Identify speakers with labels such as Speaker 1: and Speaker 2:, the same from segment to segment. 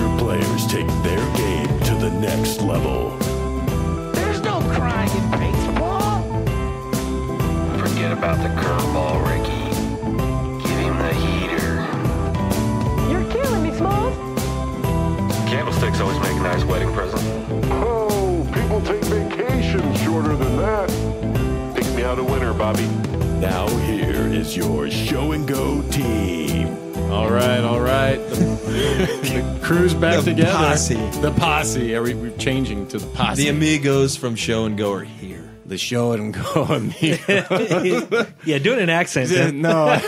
Speaker 1: amateur players take their game to the next level.
Speaker 2: There's no crying in baseball.
Speaker 3: Forget about the curveball, Ricky. Give him the heater.
Speaker 4: You're killing me, Schmalz.
Speaker 3: Candlesticks always make a nice wedding present.
Speaker 5: Oh, people take vacations shorter than that. Pick me out a winner, Bobby.
Speaker 1: Now here is your show and go team.
Speaker 6: All right. The crew's back together.
Speaker 7: Posse.
Speaker 6: The posse. We're changing to the posse.
Speaker 7: The amigos from Show and Go are here.
Speaker 6: The show and go amigos.
Speaker 8: Yeah, do it in accent. Tim.
Speaker 6: No.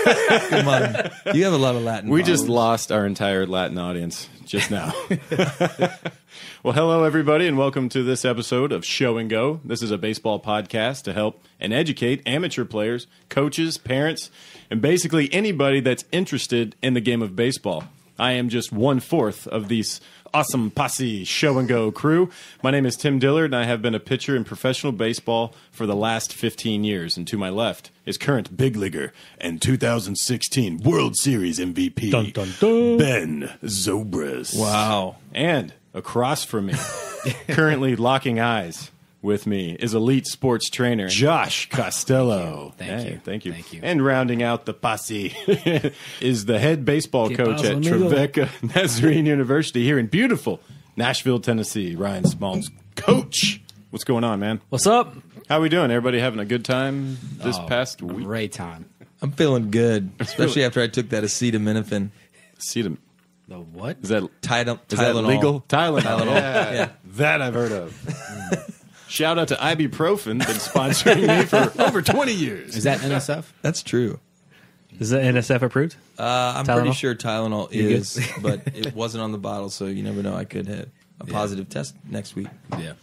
Speaker 7: Come on. You have a lot of Latin
Speaker 6: We just
Speaker 7: followers.
Speaker 6: lost our entire Latin audience just now. Well, hello, everybody, and welcome to this episode of Show and Go. This is a baseball podcast to help and educate amateur players, coaches, parents, and basically anybody that's interested in the game of baseball. I am just 1/4 of these awesome posse Show and Go crew. My name is Tim Dillard, and I have been a pitcher in professional baseball for the last 15 years. And to my left is current big leaguer and 2016 World Series MVP,
Speaker 8: Dun, dun, dun.
Speaker 6: Ben Zobrist.
Speaker 7: Wow.
Speaker 6: And across from me, currently locking eyes with me, is elite sports trainer Josh Costello.
Speaker 8: Thank you.
Speaker 6: And rounding out the posse is the head baseball
Speaker 8: Que
Speaker 6: coach
Speaker 8: pasa,
Speaker 6: at
Speaker 8: amigo?
Speaker 6: Trevecca Nazarene University here in beautiful Nashville, Tennessee, Ryan Schmalz. Coach, what's going on, man?
Speaker 8: What's up?
Speaker 6: How we doing? Everybody having a good time this past week?
Speaker 9: Great time.
Speaker 7: I'm feeling good, especially after I took that acetaminophen.
Speaker 6: See them.
Speaker 9: The what?
Speaker 6: Is that
Speaker 7: Tylenol.
Speaker 6: Is that legal? Tylenol.
Speaker 7: Tylenol. Yeah.
Speaker 6: That I've heard of. Shout out to ibuprofen, been sponsoring me for over 20 years.
Speaker 9: Is that NSF?
Speaker 7: That's true.
Speaker 8: Is the NSF approved?
Speaker 7: I'm
Speaker 8: Tylenol?
Speaker 7: pretty sure Tylenol
Speaker 8: You good?
Speaker 7: is, but it wasn't on the bottle, so you never know. I could have a positive test next week.
Speaker 9: Yeah.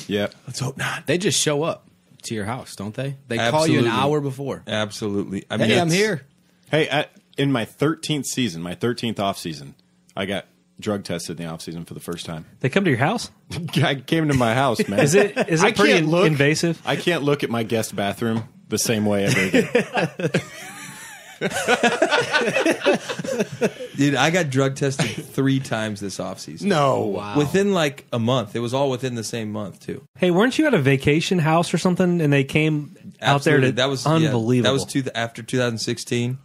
Speaker 6: Yeah.
Speaker 7: Let's hope not.
Speaker 9: They just show up to your house, don't they? They call you an
Speaker 7: Absolutely.
Speaker 9: hour before.
Speaker 7: Absolutely. I
Speaker 9: Hey, I'm
Speaker 7: it's-
Speaker 9: here.
Speaker 6: Hey, in my 13th season, my 13th off season, I got drug tested in the off season for the first time.
Speaker 8: They come to your house?
Speaker 6: I came to my house, man.
Speaker 8: Is it
Speaker 6: I
Speaker 8: pretty
Speaker 6: can't look-
Speaker 8: invasive?
Speaker 6: I can't look at my guest bathroom the same way ever again.
Speaker 7: Dude, I got drug tested 3 times this offseason.
Speaker 6: No.
Speaker 9: Wow.
Speaker 7: Within like a month. It was all within the same month, too.
Speaker 8: Hey, weren't you at a vacation house or something, and they came out there
Speaker 7: Absolutely.
Speaker 8: to...
Speaker 7: That was
Speaker 8: unbelievable.
Speaker 7: that was after 2016.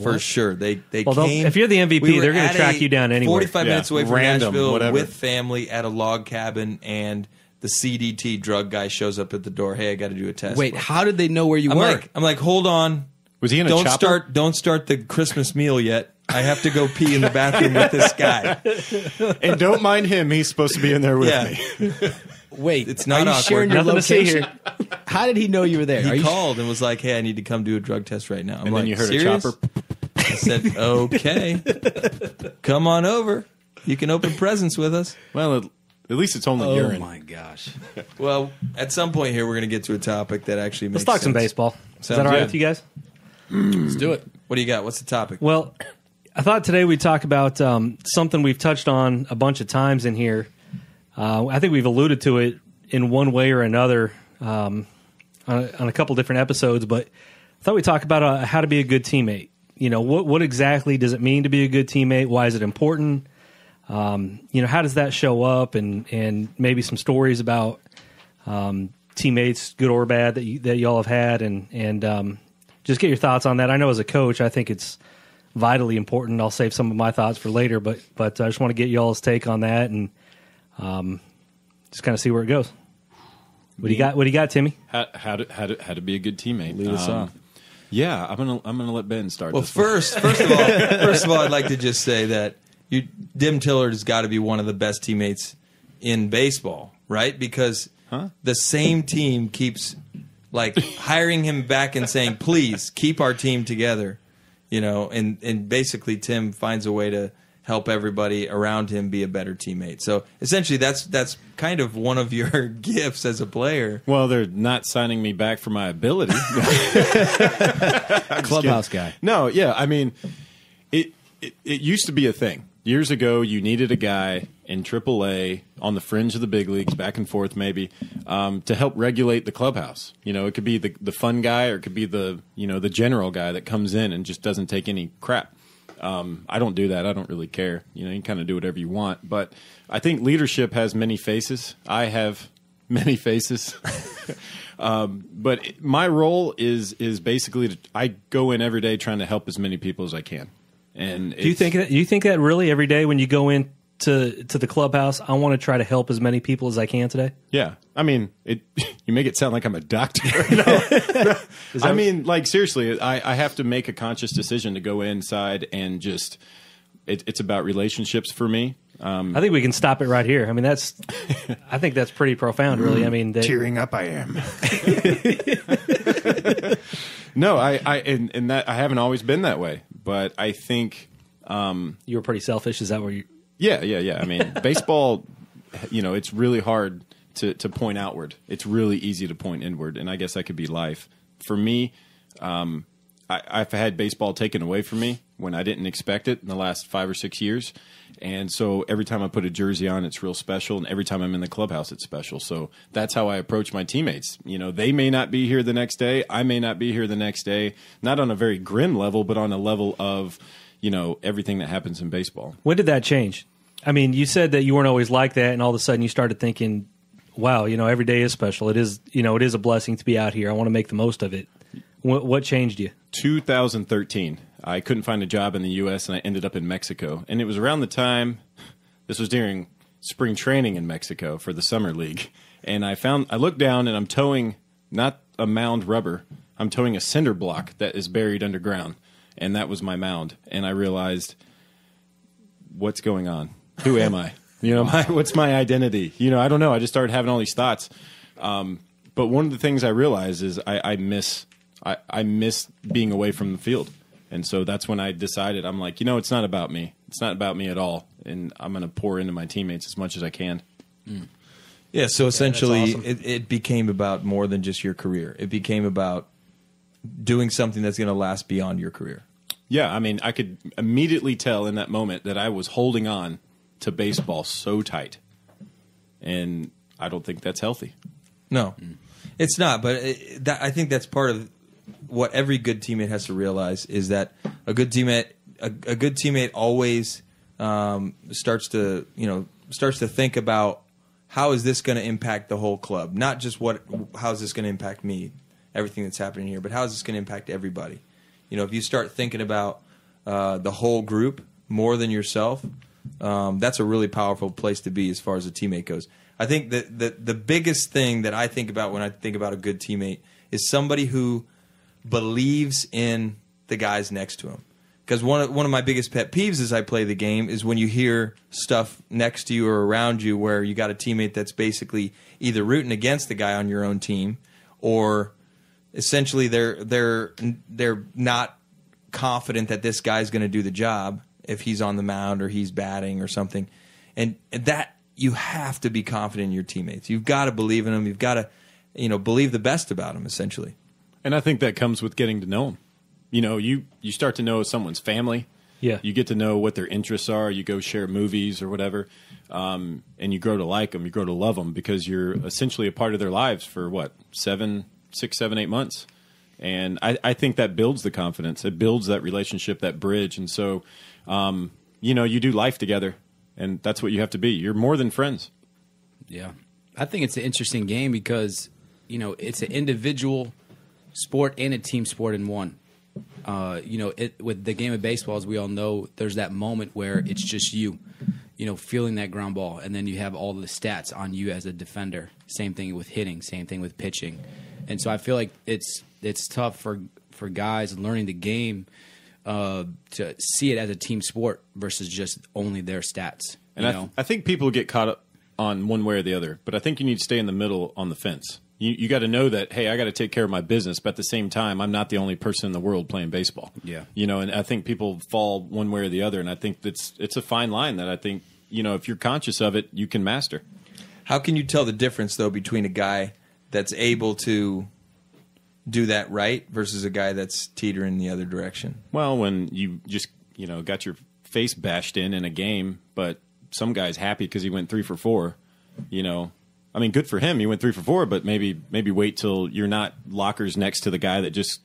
Speaker 7: For sure. They
Speaker 8: Well,
Speaker 7: came.
Speaker 8: if you're the MVP,
Speaker 7: we were
Speaker 8: they're gonna
Speaker 7: at
Speaker 8: track you down anywhere.
Speaker 7: 45
Speaker 6: Yeah,
Speaker 7: minutes away from
Speaker 6: random,
Speaker 7: Nashville
Speaker 6: whatever.
Speaker 7: with family at a log cabin, and the CDT drug guy shows up at the door. Hey, I got to do a test.
Speaker 9: Wait, how did they know where you were?
Speaker 7: I'm like, hold on.
Speaker 6: Was he in a
Speaker 7: Don't
Speaker 6: chopper?
Speaker 7: Don't start the Christmas meal yet. I have to go pee in the bathroom with this guy.
Speaker 6: And don't mind him. He's supposed to be in there with
Speaker 7: Yeah.
Speaker 6: me.
Speaker 9: Wait,
Speaker 7: It's not
Speaker 9: are you
Speaker 7: awkward.
Speaker 9: sharing your
Speaker 8: Nothing to see
Speaker 9: location? How did he know you were there? Are
Speaker 7: He
Speaker 9: you
Speaker 7: called and was like, "Hey, I need to come do a drug test right now." I'm
Speaker 6: And
Speaker 7: like,
Speaker 6: then you heard
Speaker 7: "Serious?"
Speaker 6: a chopper.
Speaker 7: I said, "Okay, come on over. You can open presents with us."
Speaker 6: Well, at least it's only
Speaker 9: Oh
Speaker 6: urine.
Speaker 9: my gosh!
Speaker 7: Well, at some point here, we're going to get to a topic that actually makes
Speaker 8: Let's talk some
Speaker 7: sense.
Speaker 8: baseball. Is
Speaker 7: Sounds
Speaker 8: that all right
Speaker 7: good.
Speaker 8: with you guys?
Speaker 9: Let's do it.
Speaker 7: What do you got? What's the topic?
Speaker 8: Well, I thought today we'd talk about something we've touched on a bunch of times in here. I think we've alluded to it in one way or another on a couple different episodes, but I thought we'd talk about how to be a good teammate. You know, what exactly does it mean to be a good teammate? Why is it important? You know, how does that show up? And maybe some stories about teammates, good or bad, that y'all have had, and just get your thoughts on that. I know as a coach, I think it's vitally important. I'll save some of my thoughts for later, but I just want to get y'all's take on that and just kind of see where it goes. What do you got, Timmy?
Speaker 6: How to be a good teammate.
Speaker 7: Lead us off.
Speaker 6: Yeah, I'm gonna let Ben start.
Speaker 7: Well,
Speaker 6: this one.
Speaker 7: first of all, I'd like to just say that Dim Tillard has got to be one of the best teammates in baseball, right? Because the same team keeps like hiring him back and saying, "Please keep our team together," you know, and basically Tim finds a way to help everybody around him be a better teammate. So essentially, that's kind of one of your gifts as a player.
Speaker 6: Well, they're not signing me back for my ability.
Speaker 9: Clubhouse guy.
Speaker 6: No, yeah, I mean, it used to be a thing. Years ago, you needed a guy in AAA on the fringe of the big leagues, back and forth maybe, to help regulate the clubhouse. You know, it could be the fun guy, or it could be the general guy that comes in and just doesn't take any crap. I don't do that. I don't really care. You know, you can kind of do whatever you want. But I think leadership has many faces. I have many faces. But my role is basically I go in every day trying to help as many people as I can. And
Speaker 8: Do you think that really every day when you go in to the clubhouse, I want to try to help as many people as I can today?
Speaker 6: Yeah. I mean, you make it sound like I'm a doctor. I mean, like, seriously, I have to make a conscious decision to go inside and just it's about relationships for me.
Speaker 8: I think we can stop it right here. I mean, I think that's pretty profound, really. I mean,
Speaker 6: tearing up I am. No, and that I haven't always been that way, but I think
Speaker 8: you were pretty selfish. Is that where you?
Speaker 6: Yeah. I mean, baseball, you know, it's really hard to point outward. It's really easy to point inward, and I guess that could be life. For me, I've had baseball taken away from me when I didn't expect it in the last 5 or 6 years. And so every time I put a jersey on, it's real special. And every time I'm in the clubhouse, it's special. So that's how I approach my teammates. You know, they may not be here the next day. I may not be here the next day. Not on a very grim level, but on a level of, you know, everything that happens in baseball.
Speaker 8: When did that change? I mean, you said that you weren't always like that. And all of a sudden you started thinking, wow, you know, every day is special. It is, you know, it is a blessing to be out here. I want to make the most of it. What changed you?
Speaker 6: 2013. I couldn't find a job in the U.S., and I ended up in Mexico. And it was around the time, this was during spring training in Mexico for the Summer League. And I looked down, and I'm towing not a mound rubber. I'm towing a cinder block that is buried underground. And that was my mound. And I realized, what's going on? Who am I? You know, what's my identity? You know, I don't know. I just started having all these thoughts. But one of the things I realized is I miss being away from the field. And so that's when I decided, I'm like, you know, it's not about me. It's not about me at all. And I'm going to pour into my teammates as much as I can.
Speaker 7: Mm. Yeah, so essentially
Speaker 8: awesome.
Speaker 7: it became about more than just your career. It became about doing something that's going to last beyond your career.
Speaker 6: Yeah, I mean, I could immediately tell in that moment that I was holding on to baseball so tight. And I don't think that's healthy.
Speaker 7: No, it's not. But I think that's part of what every good teammate has to realize is that a good teammate always starts to think about how is this going to impact the whole club, not just how is this going to impact me, everything that's happening here, but how is this going to impact everybody? You know, if you start thinking about the whole group more than yourself, that's a really powerful place to be as far as a teammate goes. I think that the biggest thing that I think about when I think about a good teammate is somebody who believes in the guys next to him. Because one of my biggest pet peeves as I play the game is when you hear stuff next to you or around you where you got a teammate that's basically either rooting against the guy on your own team, or essentially they're not confident that this guy's going to do the job if he's on the mound or he's batting or something. And that you have to be confident in your teammates. You've got to believe in them. You've got to, believe the best about them, essentially.
Speaker 6: And I think that comes with getting to know them. You know, you start to know someone's family.
Speaker 8: Yeah.
Speaker 6: You get to know what their interests are. You go share movies or whatever, and you grow to like them. You grow to love them because you're essentially a part of their lives for, 6, 7, 8 months. And I think that builds the confidence. It builds that relationship, that bridge. And so, you do life together, and that's what you have to be. You're more than friends.
Speaker 9: Yeah. I think it's an interesting game because, it's an individual sport and a team sport in one. With the game of baseball, as we all know, there's that moment where it's just you, feeling that ground ball, and then you have all the stats on you as a defender. Same thing with hitting, same thing with pitching. And so I feel like it's tough for guys learning the game to see it as a team sport versus just only their stats.
Speaker 6: And I think people get caught up on one way or the other, but I think you need to stay in the middle on the fence. You got to know that, hey, I got to take care of my business, but at the same time, I'm not the only person in the world playing baseball.
Speaker 9: Yeah.
Speaker 6: And I think people fall one way or the other, and I think it's a fine line that I think, if you're conscious of it, you can master.
Speaker 7: How can you tell the difference, though, between a guy that's able to do that right versus a guy that's teetering the other direction?
Speaker 6: Well, when you just, got your face bashed in a game, but some guy's happy because he went 3 for 4, I mean, good for him. He went 3 for 4, but maybe wait till you're not lockers next to the guy that just,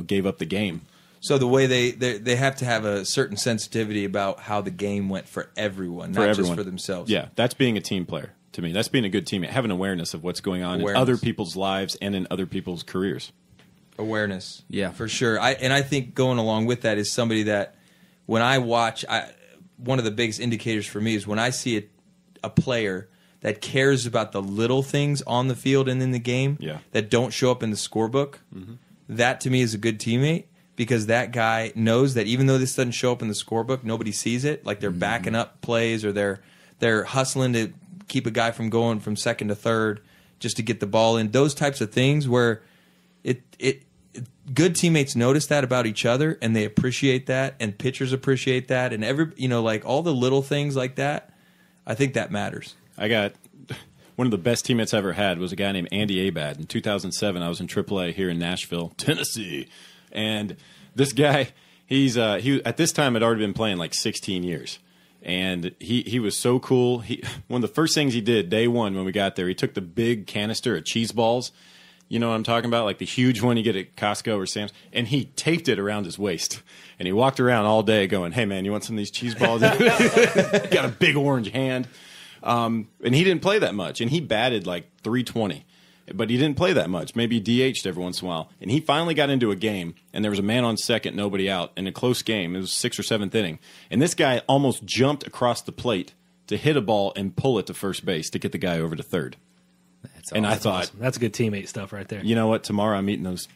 Speaker 6: gave up the game.
Speaker 7: So the way they have to have a certain sensitivity about how the game went for everyone, not just for themselves.
Speaker 6: Yeah, that's being a team player to me. That's being a good teammate. Have an awareness of what's going on in other people's lives and in other people's careers.
Speaker 7: Awareness.
Speaker 9: Yeah.
Speaker 7: For sure. I think going along with that is somebody that when I watch, one of the biggest indicators for me is when I see a player that cares about the little things on the field and in the game that don't show up in the scorebook. Mm-hmm. That to me is a good teammate, because that guy knows that even though this doesn't show up in the scorebook, nobody sees it. Like they're backing up plays, or they're hustling to keep a guy from going from second to third just to get the ball in. Those types of things where good teammates notice that about each other, and they appreciate that, and pitchers appreciate that, and like all the little things like that. I think that matters. I got
Speaker 6: one of the best teammates I ever had was a guy named Andy Abad. In 2007, I was in AAA here in Nashville, Tennessee, and this guy, he at this time had already been playing like 16 years, and he was so cool. One of the first things he did day one when we got there, he took the big canister of cheese balls. You know what I'm talking about? Like the huge one you get at Costco or Sam's. And he taped it around his waist. And he walked around all day going, hey, man, you want some of these cheese balls? Got a big orange hand. And he didn't play that much. And he batted like .320. But he didn't play that much. Maybe DH'd every once in a while. And he finally got into a game, and there was a man on second, nobody out, in a close game. It was 6th or 7th inning. And this guy almost jumped across the plate to hit a ball and pull it to first base to get the guy over to third. And I thought,
Speaker 8: awesome. That's good teammate stuff right there.
Speaker 6: You know what? Tomorrow I'm eating those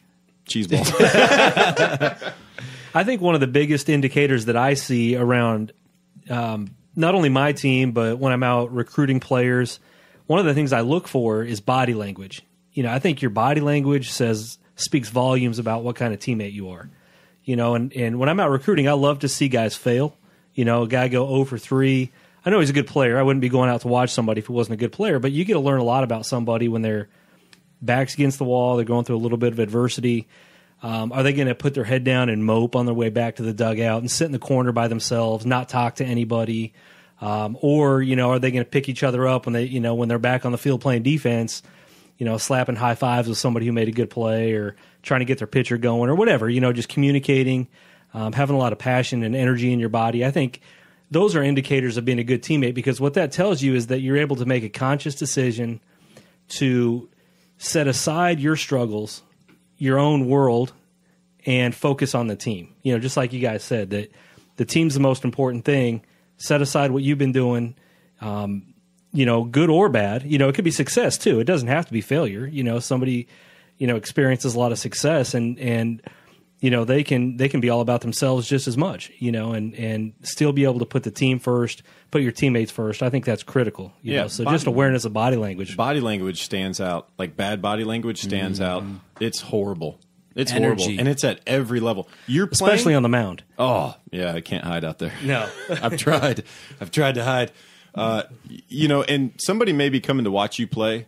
Speaker 6: cheese balls.
Speaker 8: I think one of the biggest indicators that I see around not only my team, but when I'm out recruiting players, one of the things I look for is body language. You know, I think your body language speaks volumes about what kind of teammate you are. You know, and when I'm out recruiting, I love to see guys fail. You know, a guy go 0 for 3. I know he's a good player. I wouldn't be going out to watch somebody if he wasn't a good player, but you get to learn a lot about somebody when their back's against the wall, they're going through a little bit of adversity. Are they going to put their head down and mope on their way back to the dugout and sit in the corner by themselves, not talk to anybody? Or, you know, are they going to pick each other up when they're back on the field playing defense, you know, slapping high fives with somebody who made a good play or trying to get their pitcher going or whatever, you know, just communicating, having a lot of passion and energy in your body. I think those are indicators of being a good teammate, because what that tells you is that you're able to make a conscious decision to set aside your struggles, your own world, and focus on the team. You know, just like you guys said, that the team's the most important thing. Set aside what you've been doing, you know, good or bad. You know, it could be success too. It doesn't have to be failure. You know, somebody, you know, experiences a lot of success and you know, they can be all about themselves just as much, you know, and still be able to put the team first, put your teammates first. I think that's critical. You know? So just awareness of body language.
Speaker 6: Body language stands out. Like bad body language stands out. It's horrible. It's horrible. And it's at every level. You're playing,
Speaker 8: especially on the mound.
Speaker 6: Oh, yeah, I can't hide out there.
Speaker 8: No.
Speaker 6: I've tried to hide. You know, and somebody may be coming to watch you play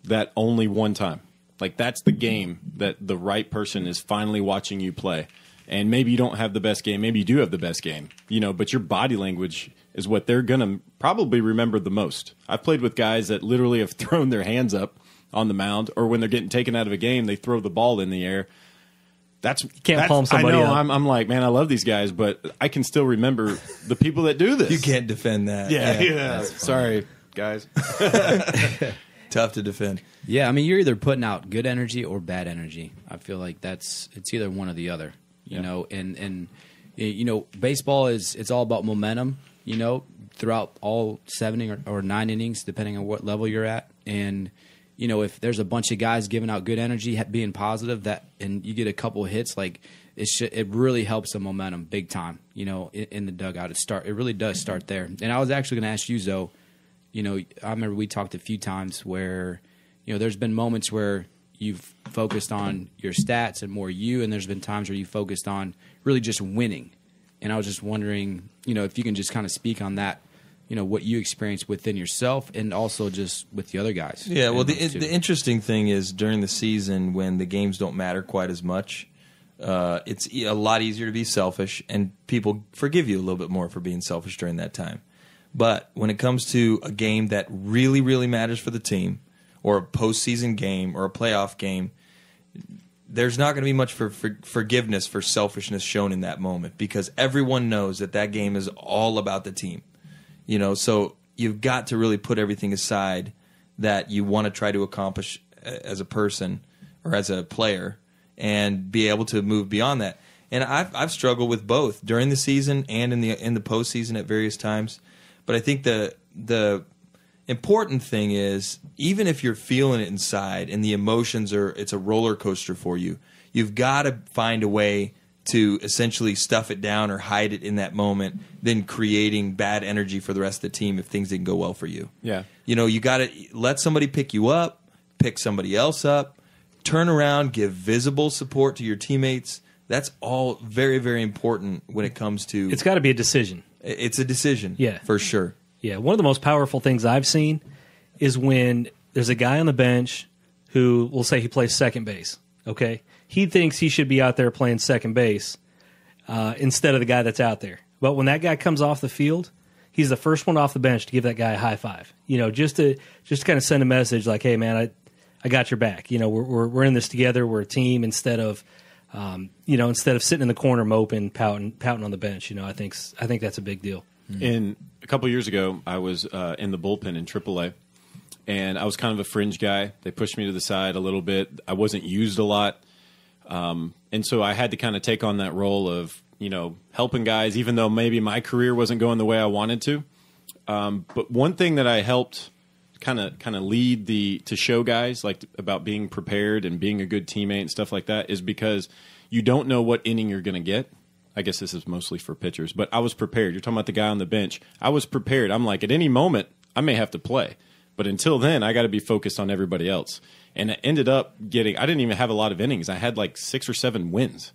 Speaker 6: that only one time. Like, that's the game that the right person is finally watching you play. And maybe you don't have the best game. Maybe you do have the best game. You know, but your body language is what they're going to probably remember the most. I've played with guys that literally have thrown their hands up on the mound, or when they're getting taken out of a game, they throw the ball in the air.
Speaker 8: You can't palm somebody
Speaker 6: I know.
Speaker 8: up.
Speaker 6: I'm like, man, I love these guys, but I can still remember the people that do this.
Speaker 7: You can't defend that.
Speaker 6: Yeah. Sorry, guys.
Speaker 7: Tough to defend.
Speaker 9: Yeah, I mean, you're either putting out good energy or bad energy. I feel like it's either one or the other. You know, and you know, baseball it's all about momentum. You know, throughout all 7 or 9 innings, depending on what level you're at, and you know, if there's a bunch of guys giving out good energy, being positive, and you get a couple of hits, like it really helps the momentum big time. You know, in the dugout, it really does start there. And I was actually going to ask you, Zoe. You know, I remember we talked a few times where, you know, there's been moments where you've focused on your stats and more you, and there's been times where you focused on really just winning. And I was just wondering, you know, if you can just kind of speak on that, you know, what you experienced within yourself and also just with the other guys.
Speaker 7: Yeah, well, the interesting thing is during the season when the games don't matter quite as much, it's a lot easier to be selfish, and people forgive you a little bit more for being selfish during that time. But when it comes to a game that really, really matters for the team, or a postseason game, or a playoff game, there's not going to be much for forgiveness for selfishness shown in that moment, because everyone knows that game is all about the team. So you've got to really put everything aside that you want to try to accomplish as a person or as a player, and be able to move beyond that. And I've struggled with both during the season and in the postseason at various times. But I think the important thing is, even if you're feeling it inside and the emotions it's a roller coaster for you, you've got to find a way to essentially stuff it down or hide it in that moment, then creating bad energy for the rest of the team if things didn't go well for you.
Speaker 6: Yeah.
Speaker 7: You got to let somebody pick you up, pick somebody else up, turn around, give visible support to your teammates. That's all very, very important when it comes to...
Speaker 8: It's got to be a decision.
Speaker 7: It's a decision,
Speaker 8: yeah,
Speaker 7: for sure.
Speaker 8: Yeah, one of the most powerful things I've seen is when there's a guy on the bench who, we'll say he plays second base, okay? He thinks he should be out there playing second base instead of the guy that's out there. But when that guy comes off the field, he's the first one off the bench to give that guy a high five. Just to kind of send a message like, hey, man, I got your back. We're in this together. We're a team, instead of sitting in the corner moping, pouting on the bench. I think that's a big deal.
Speaker 6: And a couple of years ago, I was in the bullpen in AAA, and I was kind of a fringe guy. They pushed me to the side a little bit. I wasn't used a lot, and so I had to kind of take on that role of helping guys, even though maybe my career wasn't going the way I wanted to. But one thing that I helped kind of lead to show guys about being prepared and being a good teammate and stuff like that is because you don't know what inning you're going to get. I guess this is mostly for pitchers, but I was prepared. You're talking about the guy on the bench. I was prepared. I'm like, at any moment, I may have to play. But until then, I got to be focused on everybody else. And I ended up I didn't even have a lot of innings. I had like 6 or 7 wins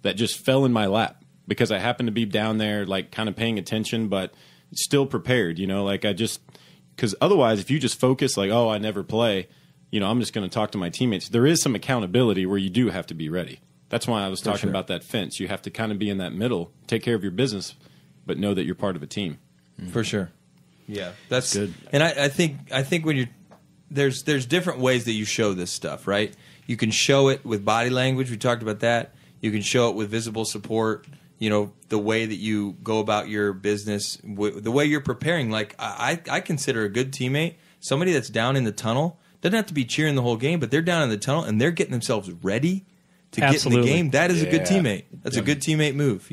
Speaker 6: that just fell in my lap because I happened to be down there, kind of paying attention, but still prepared, because otherwise, if you just focus I never play, I'm just going to talk to my teammates. There is some accountability where you do have to be ready. That's why I was talking about that fence. You have to kind of be in that middle, take care of your business, but know that you're part of a team.
Speaker 7: For sure. Yeah, that's
Speaker 6: good.
Speaker 7: And I think when there's different ways that you show this stuff, right? You can show it with body language. We talked about that. You can show it with visible support. The way that you go about your business, the way you're preparing. I consider a good teammate somebody that's down in the tunnel. Doesn't have to be cheering the whole game, but they're down in the tunnel and they're getting themselves ready to get in the game. That is a good teammate. That's a good teammate move,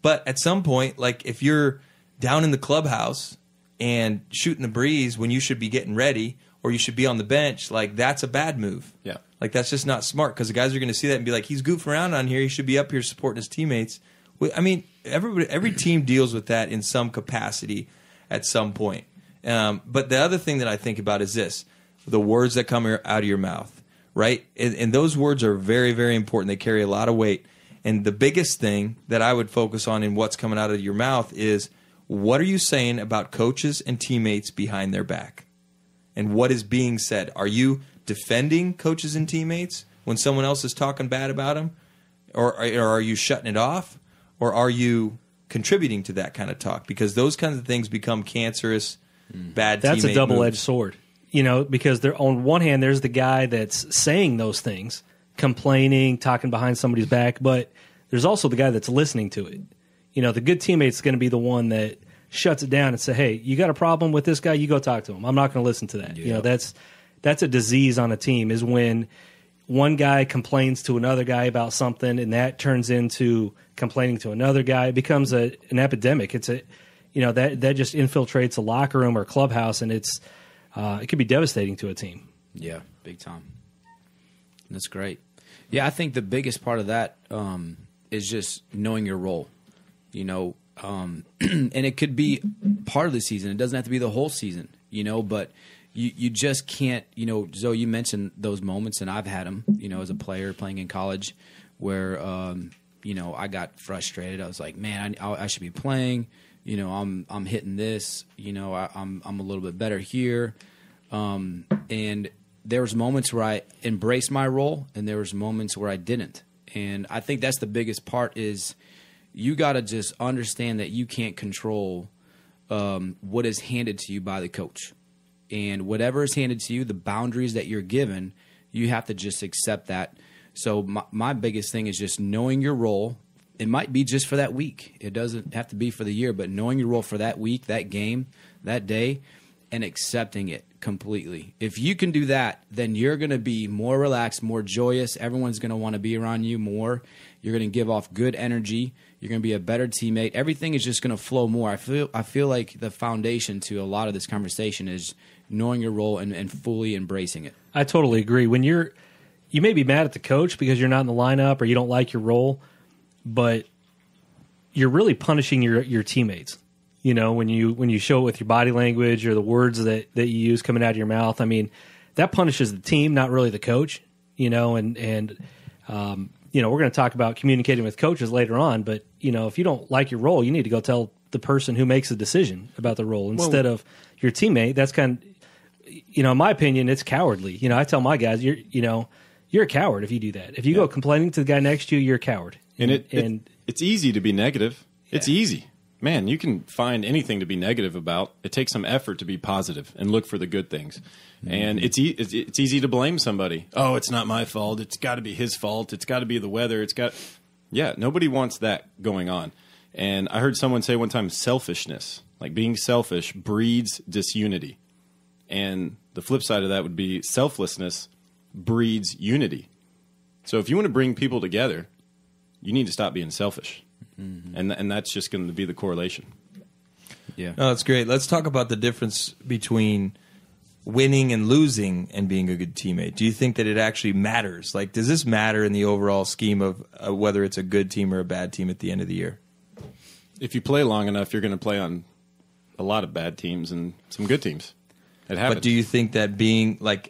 Speaker 7: But at some point, if you're down in the clubhouse and shooting the breeze when you should be getting ready, or you should be on the bench, that's a bad move.
Speaker 6: Yeah.
Speaker 7: That's just not smart, because the guys are going to see that and be like, he's goofing around on here. He should be up here supporting his teammates. Every team deals with that in some capacity at some point. But the other thing that I think about is this: the words that come out of your mouth, right? And those words are very, very important. They carry a lot of weight. And the biggest thing that I would focus on in what's coming out of your mouth is, what are you saying about coaches and teammates behind their back? And what is being said? Are you defending coaches and teammates when someone else is talking bad about them? Or are you shutting it off? Or are you contributing to that kind of talk? Because those kinds of things become cancerous, bad teammate
Speaker 8: That's a double-edged
Speaker 7: moves.
Speaker 8: sword. Because on one hand, there's the guy that's saying those things, complaining, talking behind somebody's back, but there's also the guy that's listening to it. The good teammate's going to be the one that shuts it down and say, hey, you got a problem with this guy? You go talk to him. I'm not going to listen to that.
Speaker 9: Yeah.
Speaker 8: That's a disease on a team, is when one guy complains to another guy about something and that turns into complaining to another guy. It becomes an epidemic. It's that just infiltrates a locker room or clubhouse, and it could be devastating to a team.
Speaker 9: Yeah, big time. That's great. Yeah, I think the biggest part of that is just knowing your role. And it could be part of the season. It doesn't have to be the whole season, but you just can't, Zoe, you mentioned those moments, and I've had them, as a player playing in college where, I got frustrated. I was like, man, I should be playing. I'm hitting this. I'm a little bit better here. And there was moments where I embraced my role, and there was moments where I didn't. And I think that's the biggest part is you got to just understand that you can't control what is handed to you by the coach. And whatever is handed to you, the boundaries that you're given, you have to just accept that So my biggest thing is just knowing your role. It might be just for that week. It doesn't have to be for the year, but knowing your role for that week, that game, that day, and accepting it completely. If you can do that, then you're going to be more relaxed, more joyous. Everyone's going to want to be around you more. You're going to give off good energy. You're going to be a better teammate. Everything is just going to flow more. I feel like the foundation to a lot of this conversation is knowing your role and fully embracing it.
Speaker 8: I totally agree. When you may be mad at the coach because you're not in the lineup or you don't like your role, but you're really punishing your teammates. You know, when you show it with your body language or the words that you use coming out of your mouth, I mean, that punishes the team, not really the coach. You know, and you know, we're going to talk about communicating with coaches later on, but you know, if you don't like your role, you need to go tell the person who makes the decision about the role instead of your teammate. That's kind of, you know, in my opinion, it's cowardly. You know, I tell my guys, you're a coward if you do that. If you go complaining to the guy next to you, you're a coward.
Speaker 6: And it's easy to be negative. It's easy. Man, you can find anything to be negative about. It takes some effort to be positive and look for the good things. Mm-hmm. And it's easy to blame somebody. Oh, it's not my fault. It's got to be his fault. It's got to be the weather. Nobody wants that going on. And I heard someone say one time, selfishness, like being selfish, breeds disunity. And the flip side of that would be selflessness breeds unity. So if you want to bring people together, you need to stop being selfish. Mm-hmm. And that's just going to be the correlation.
Speaker 7: Yeah. No, that's great. Let's talk about the difference between winning and losing and being a good teammate. Do you think that it actually matters? Like, does this matter in the overall scheme of whether it's a good team or a bad team at the end of the year?
Speaker 6: If you play long enough, you're going to play on a lot of bad teams and some good teams. It happens.
Speaker 7: But do you think that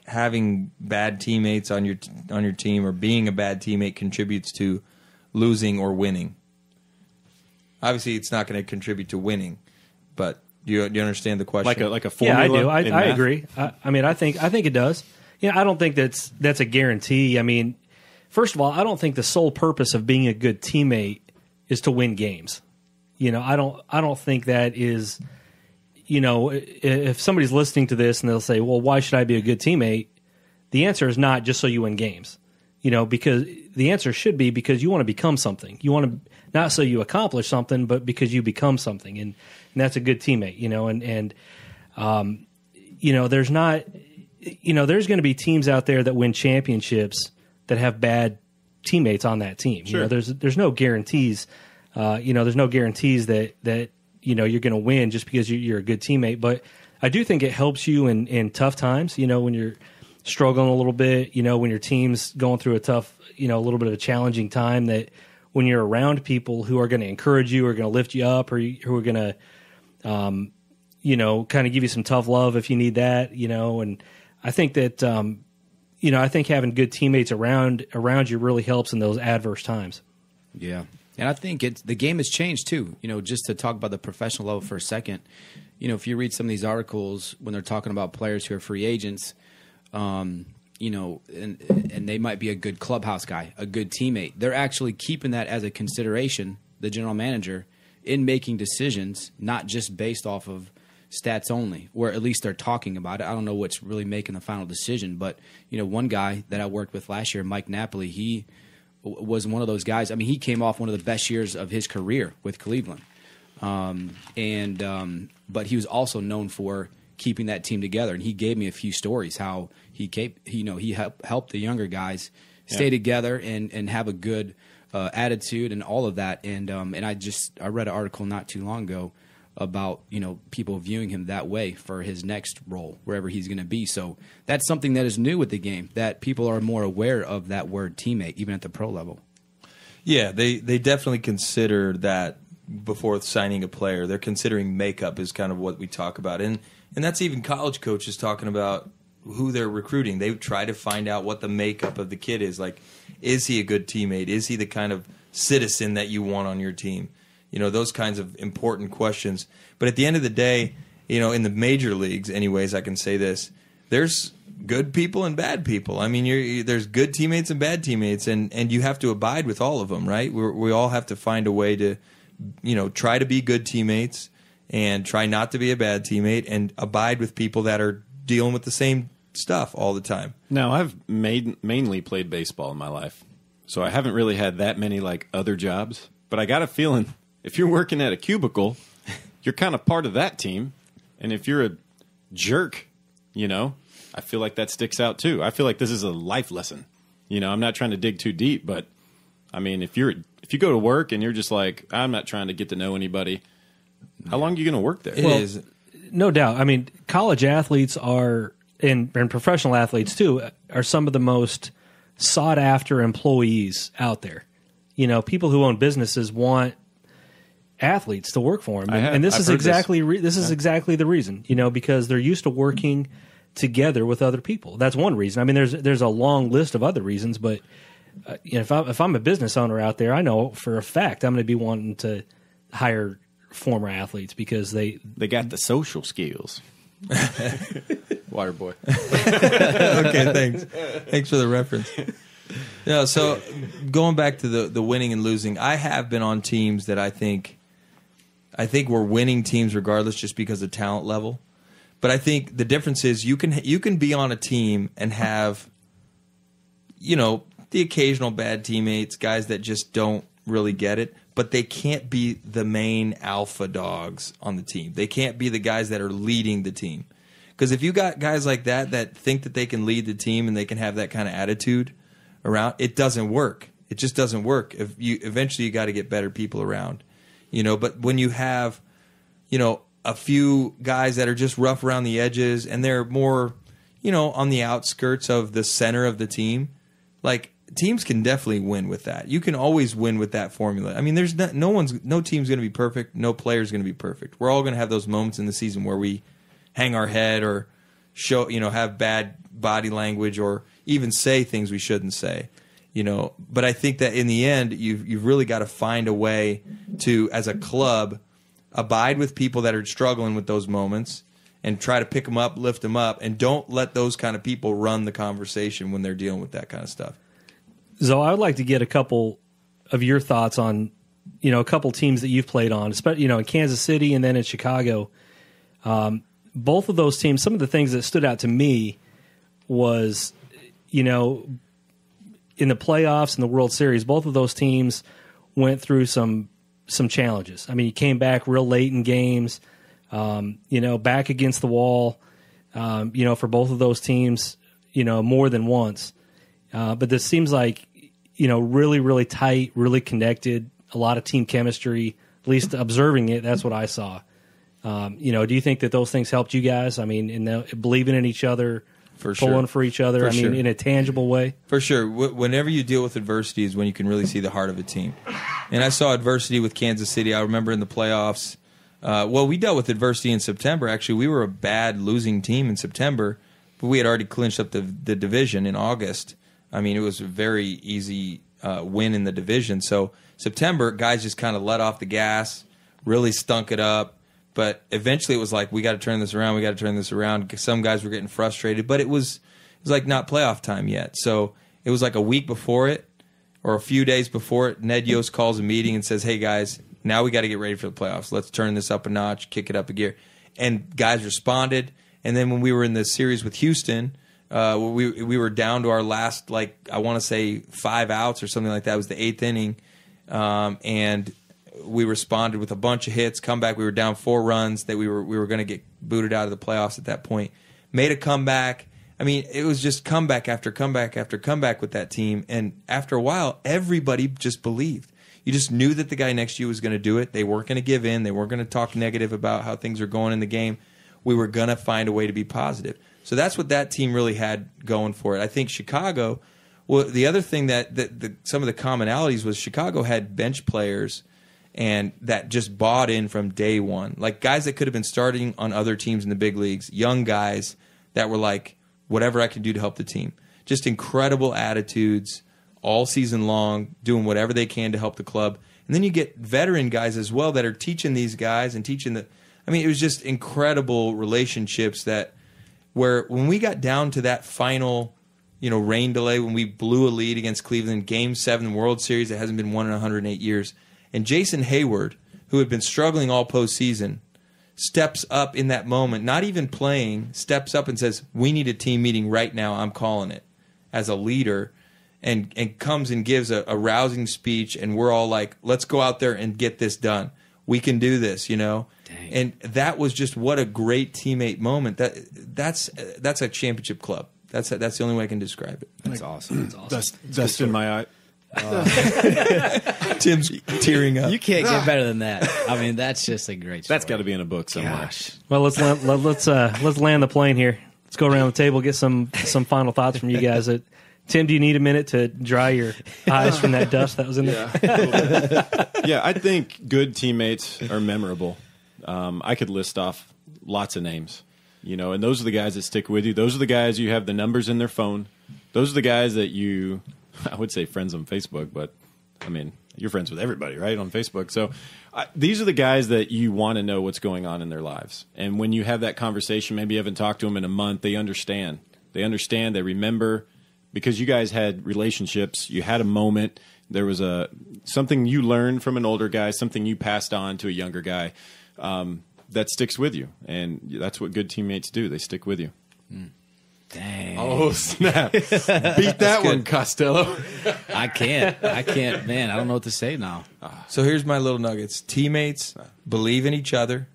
Speaker 7: having bad teammates on your team or being a bad teammate contributes to losing or winning? Obviously, it's not going to contribute to winning, but do you understand the question?
Speaker 6: Like a formula?
Speaker 8: Yeah, I do. I agree. I mean, I think it does. Yeah, I don't think that's a guarantee. I mean, first of all, I don't think the sole purpose of being a good teammate is to win games. You know, I don't think that is. You know, if somebody's listening to this and they'll say, "Well, why should I be a good teammate?" The answer is not just so you win games. You know, because the answer should be because you want to become something. You want to not so you accomplish something, but because you become something, and that's a good teammate. You know, and you know, there's not, you know, there's going to be teams out there that win championships that have bad teammates on that team.
Speaker 6: Sure.
Speaker 8: You know, there's no guarantees. You know, there's no guarantees that you know you're going to win just because you're a good teammate. But I do think it helps you in tough times. You know, when you're struggling a little bit, you know, when your team's going through a tough, you know, a little bit of a challenging time, that when you're around people who are going to encourage you or going to lift you up or who are going to, you know, kind of give you some tough love if you need that, you know. And I think that, you know, I think having good teammates around you really helps in those adverse times.
Speaker 9: Yeah. And I think the game has changed too. You know, just to talk about the professional level for a second, you know, if you read some of these articles when they're talking about players who are free agents, you know, and they might be a good clubhouse guy, a good teammate. They're actually keeping that as a consideration, the general manager, in making decisions, not just based off of stats only, or at least they're talking about it. I don't know what's really making the final decision, but, you know, one guy that I worked with last year, Mike Napoli, he was one of those guys. I mean, he came off one of the best years of his career with Cleveland. But he was also known for keeping that team together. And he gave me a few stories how he helped the younger guys stay together and have a good attitude and all of that. And I read an article not too long ago about, you know, people viewing him that way for his next role, wherever he's going to be. So that's something that is new with the game, that people are more aware of that word teammate, even at the pro level.
Speaker 7: Yeah, they definitely consider that before signing a player. They're considering makeup is kind of what we talk about. And that's even college coaches talking about who they're recruiting. They try to find out what the makeup of the kid is. Like, is he a good teammate? Is he the kind of citizen that you want on your team? You know, those kinds of important questions. But at the end of the day, you know, in the major leagues, anyways, I can say this, there's good people and bad people. I mean, there's good teammates and bad teammates, and you have to abide with all of them, right? We all have to find a way to, you know, try to be good teammates and try not to be a bad teammate and abide with people that are dealing with the same stuff all the time.
Speaker 6: Now, I've mainly played baseball in my life, so I haven't really had that many like other jobs. But I got a feeling if you're working at a cubicle, you're kind of part of that team. And if you're a jerk, I feel like that sticks out too. I feel like this is a life lesson. I'm not trying to dig too deep, but I mean, if you go to work and you're just like, I'm not trying to get to know anybody, how long are you going to work there?
Speaker 7: It is.
Speaker 8: No doubt. I mean, college athletes are, and professional athletes too, are some of the most sought after employees out there. People who own businesses want athletes to work for them, and this is exactly exactly the reason. Because they're used to working together with other people. That's one reason. I mean, there's a long list of other reasons, but if I'm a business owner out there, I know for a fact I'm going to be wanting to hire former athletes because they
Speaker 6: got the social skills. Water boy.
Speaker 7: Okay, thanks for the reference. So going back to the winning and losing, I have been on teams that I think we're winning teams regardless, just because of talent level. But I think the difference is you can be on a team and have the occasional bad teammates, guys that just don't really get it, but they can't be the main alpha dogs on the team. They can't be the guys that are leading the team. Because if you got guys like that think that they can lead the team and they can have that kind of attitude around, it doesn't work. It just doesn't work. Eventually you got to get better people around. But when you have, a few guys that are just rough around the edges and they're more, on the outskirts of the center of the team, like, teams can definitely win with that. You can always win with that formula. I mean, there's no team's going to be perfect. No player's going to be perfect. We're all going to have those moments in the season where we hang our head or show, have bad body language or even say things we shouldn't say. But I think that in the end, you've really got to find a way to, as a club, abide with people that are struggling with those moments and try to pick them up, lift them up, and don't let those kind of people run the conversation when they're dealing with that kind of stuff.
Speaker 8: So I would like to get a couple of your thoughts on, a couple teams that you've played on, especially, in Kansas City and then in Chicago. Both of those teams, some of the things that stood out to me was, in the playoffs and the World Series, both of those teams went through some challenges. I mean, you came back real late in games, back against the wall, for both of those teams, more than once. But this seems like, really, really tight, really connected, a lot of team chemistry, at least observing it. That's what I saw. Do you think that those things helped you guys? I mean, in believing in each other, pulling for each other, in a tangible way? For
Speaker 7: sure. Whenever you deal with adversity is when you can really see the heart of a team. And I saw adversity with Kansas City. I remember in the playoffs. We dealt with adversity in September. Actually, we were a bad losing team in September, but we had already clinched up the division in August. I mean, it was a very easy win in the division. So September, guys just kind of let off the gas, really stunk it up. But eventually it was like, we got to turn this around. Some guys were getting frustrated, but it was like not playoff time yet. So it was like a week before it or a few days before it, Ned Yost calls a meeting and says, hey, guys, now we got to get ready for the playoffs. Let's turn this up a notch, kick it up a gear. And guys responded. And then when we were in the series with Houston, we were down to our last, I want to say 5 outs or something like that. It was the 8th inning. And we responded with a bunch of hits, comeback. We were down 4 runs that we were going to get booted out of the playoffs at that point. Made a comeback. I mean, it was just comeback after comeback after comeback with that team. And after a while, everybody just believed. You just knew that the guy next to you was going to do it. They weren't going to give in. They weren't going to talk negative about how things are going in the game. We were going to find a way to be positive. So that's what that team really had going for it. I think Chicago, well, the other thing that some of the commonalities was Chicago had bench players and that just bought in from day one. Like guys that could have been starting on other teams in the big leagues, young guys that were like, whatever I can do to help the team. Just incredible attitudes all season long, doing whatever they can to help the club. And then you get veteran guys as well that are teaching these guys and teaching the... I mean, it was just incredible relationships that where when we got down to that final, rain delay, when we blew a lead against Cleveland, Game 7 World Series that hasn't been won in 108 years, and Jason Hayward, who had been struggling all postseason, steps up in that moment, not even playing, steps up and says, we need a team meeting right now. I'm calling it as a leader. and comes and gives a rousing speech, and we're all like, let's go out there and get this done. We can do this, Dang. And that was just what a great teammate moment. That's a championship club. That's the only way I can describe it.
Speaker 9: That's awesome. That's awesome.
Speaker 6: Dust in my eye.
Speaker 7: Tim's tearing up.
Speaker 9: You can't get better than that. I mean, that's just a great story.
Speaker 6: That's got to be in a book somewhere.
Speaker 9: Gosh.
Speaker 8: Well, let's land the plane here. Let's go around the table, get some final thoughts from you guys. Tim, do you need a minute to dry your eyes from that dust that was in there?
Speaker 6: Yeah, I think good teammates are memorable. I could list off lots of names, and those are the guys that stick with you. Those are the guys you have the numbers in their phone. Those are the guys that you, I would say friends on Facebook, but I mean, you're friends with everybody, right, on Facebook. So these are the guys that you want to know what's going on in their lives. And when you have that conversation, maybe you haven't talked to them in a month, they understand. They understand, they remember, because you guys had relationships, you had a moment, there was something you learned from an older guy, something you passed on to a younger guy that sticks with you. And that's what good teammates do. They stick with you.
Speaker 9: Dang.
Speaker 6: Oh, snap. Beat that one, Costello.
Speaker 9: I can't. Man, I don't know what to say now.
Speaker 7: So here's my little nuggets. Teammates believe in each other.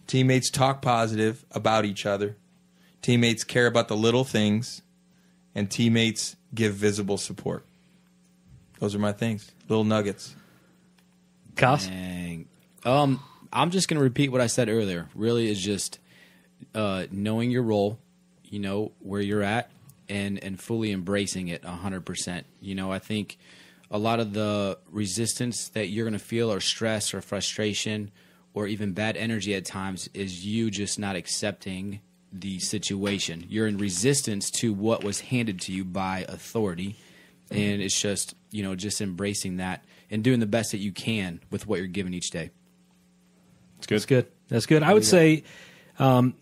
Speaker 7: Teammates talk positive about each other. Teammates care about the little things. And teammates give visible support. Those are my things. Little nuggets.
Speaker 8: Cos?
Speaker 9: Dang. I'm just going to repeat what I said earlier. Really is just knowing your role, where you're at, and fully embracing it 100%. I think a lot of the resistance that you're going to feel, or stress or frustration or even bad energy at times, is you just not accepting the situation. You're in resistance to what was handed to you by authority, and it's just just embracing that and doing the best that you can with what you're given each day.
Speaker 8: That's good. I would say, I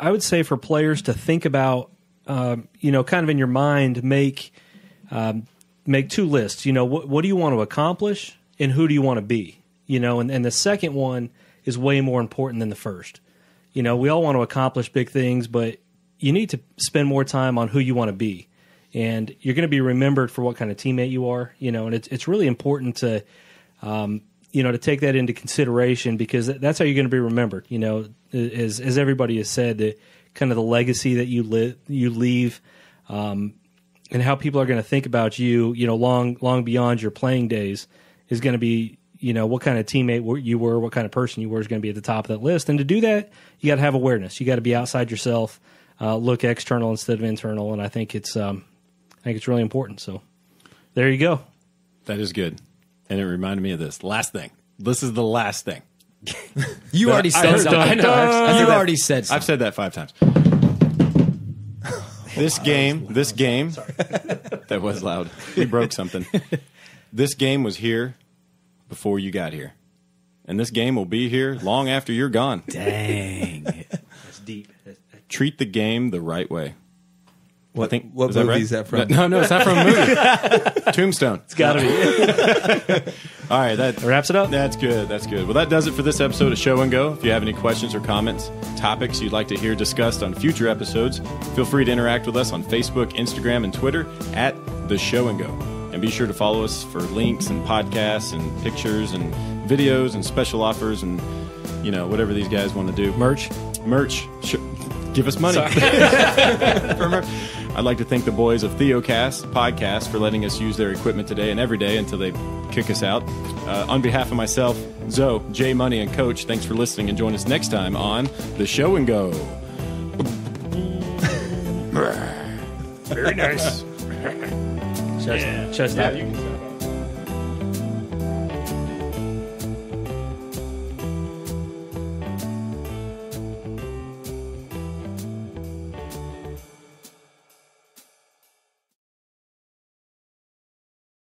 Speaker 8: would say for players to think about, kind of in your mind, make two lists. What do you want to accomplish, and who do you want to be? And the second one is way more important than the first. We all want to accomplish big things, but you need to spend more time on who you want to be. And you're going to be remembered for what kind of teammate you are, and it's really important to, to take that into consideration, because that's how you're going to be remembered. As everybody has said, that kind of the legacy that you leave, and how people are going to think about you, long beyond your playing days, is going to be, what kind of teammate you were, what kind of person you were, is going to be at the top of that list. And to do that, you got to have awareness. You got to be outside yourself, look external instead of internal. And I think it's really important. So there you go.
Speaker 6: That is good. And it reminded me of this. Last thing. This is the last thing.
Speaker 9: You already said something. I know. You already said something.
Speaker 6: I've said that 5 times. This game, sorry. That was loud. We broke something. This game was here before you got here. And this game will be here long after you're gone.
Speaker 9: Dang.
Speaker 8: That's deep.
Speaker 6: Treat the game the right way.
Speaker 7: What movie is that from?
Speaker 6: No, it's not from a movie. Tombstone.
Speaker 8: It's got to be.
Speaker 6: All right, that
Speaker 8: wraps it up.
Speaker 6: That's good. Well, that does it for this episode of Show and Go. If you have any questions or comments, topics you'd like to hear discussed on future episodes, feel free to interact with us on Facebook, Instagram, and Twitter at The Show and Go. And be sure to follow us for links and podcasts and pictures and videos and special offers and, whatever these guys want to do.
Speaker 8: Merch.
Speaker 6: Give us money. I'd like to thank the boys of Theocast Podcast for letting us use their equipment today and every day until they kick us out. On behalf of myself, Zoe, Jay Money, and Coach, thanks for listening, and join us next time on The Show and Go.
Speaker 1: Very nice.
Speaker 8: Chest out.